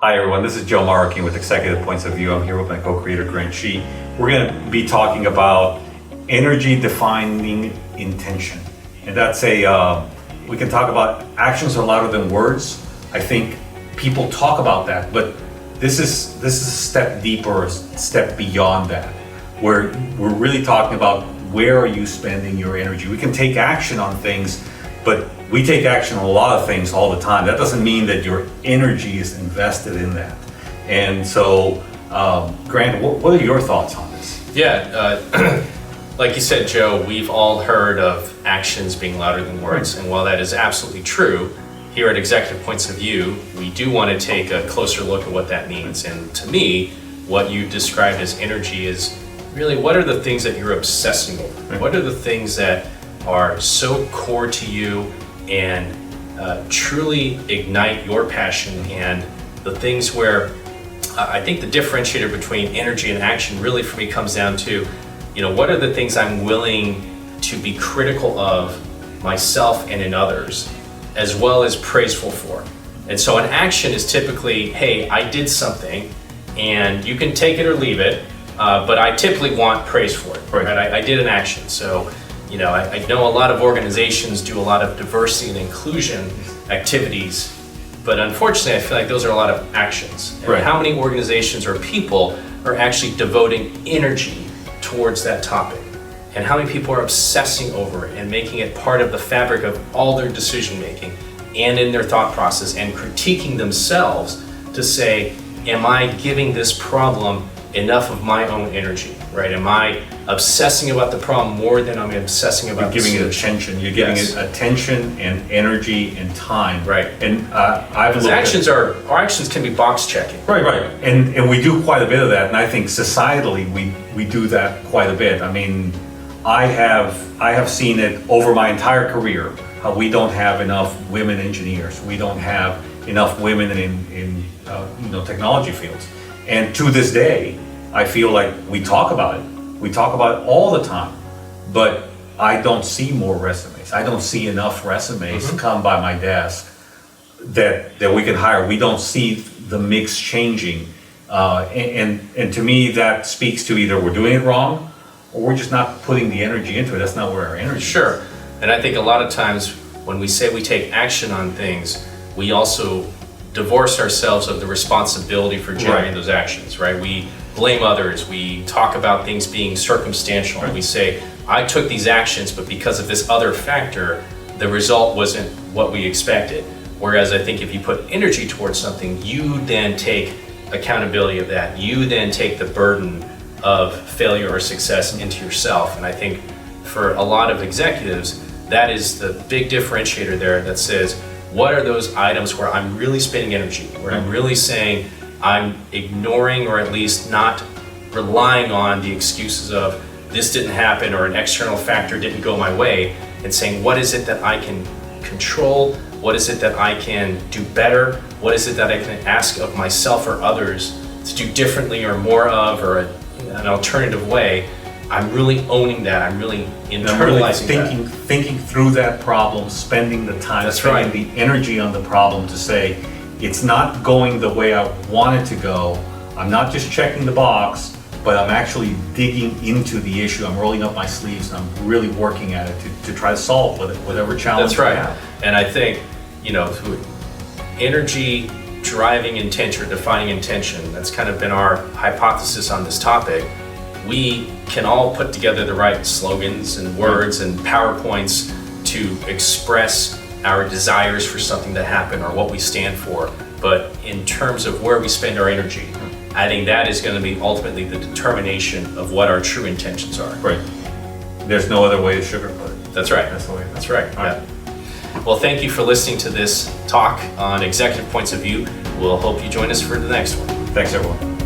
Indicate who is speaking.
Speaker 1: Hi everyone, this is Joe Marroquin with Executive Points of View. I'm here with my co-creator Grant Shee. We're going to be talking about energy defining intention. And that's we can talk about actions are louder than words. I think people talk about that, but this is a step deeper, a step beyond that, where we're really talking about where are you spending your energy. We can take action on things, but we take action on a lot of things all the time. That doesn't mean that your energy is invested in that. And so, Grant, what are your thoughts on this?
Speaker 2: Yeah, like you said, Joe, we've all heard of actions being louder than words. And while that is absolutely true, here at Executive Points of View, we do want to take a closer look at what that means. And to me, what you described as energy is really what are the things that you're obsessing over? What are the things that are so core to you and truly ignite your passion, and the things where I think the differentiator between energy and action really for me comes down to, what are the things I'm willing to be critical of myself and in others, as well as praiseful for. And so an action is typically, hey, I did something, and you can take it or leave it, but I typically want praise for it, right? I did an action. So I know a lot of organizations do a lot of diversity and inclusion activities, but unfortunately I feel like those are a lot of actions. And how many organizations or people are actually devoting energy towards that topic? And how many people are obsessing over it and making it part of the fabric of all their decision making and in their thought process, and critiquing themselves to say, am I giving this problem enough of my own energy, right? Am I obsessing about the problem more than I'm obsessing about
Speaker 1: You're giving
Speaker 2: the
Speaker 1: it
Speaker 2: solution?
Speaker 1: attention. You're giving it attention and energy and time.
Speaker 2: Right.
Speaker 1: And I've
Speaker 2: Because our actions can be box checking.
Speaker 1: Right. And we do quite a bit of that. And I think societally we do that quite a bit. I mean, I have seen it over my entire career, how we don't have enough women engineers. We don't have enough women in technology fields. And to this day, I feel like we talk about it. We talk about it all the time, but I don't see more resumes. I don't see enough resumes come by my desk that we can hire. We don't see the mix changing. And to me, that speaks to either we're doing it wrong or we're just not putting the energy into it. That's not where our energy is.
Speaker 2: Sure. And I think a lot of times when we say we take action on things, we also divorce ourselves of the responsibility for generating those actions, right? We blame others. We talk about things being circumstantial. We say, I took these actions, but because of this other factor, the result wasn't what we expected. Whereas I think if you put energy towards something, you then take accountability of that. You then take the burden of failure or success into yourself. And I think for a lot of executives, that is the big differentiator there that says, what are those items where I'm really spending energy, where I'm really saying I'm ignoring or at least not relying on the excuses of this didn't happen or an external factor didn't go my way, and saying what is it that I can control, what is it that I can do better, what is it that I can ask of myself or others to do differently or more of, or an alternative way. I'm really owning that. I'm really internalizing that.
Speaker 1: Thinking through that problem, spending the time, spending the energy on the problem to say, it's not going the way I want it to go. I'm not just checking the box, but I'm actually digging into the issue. I'm rolling up my sleeves and I'm really working at it to try to solve whatever challenge
Speaker 2: That's right.
Speaker 1: I have.
Speaker 2: And I think, energy driving intention or defining intention, that's kind of been our hypothesis on this topic. We can all put together the right slogans and words and PowerPoints to express our desires for something to happen or what we stand for. But in terms of where we spend our energy, I think that is going to be ultimately the determination of what our true intentions are.
Speaker 1: Right. There's no other way to sugarcoat it.
Speaker 2: That's right.
Speaker 1: That's the way.
Speaker 2: That's right.
Speaker 1: All right.
Speaker 2: Yeah. Well, thank you for listening to this talk on Executive Points of View. We'll hope you join us for the next one.
Speaker 1: Thanks, everyone.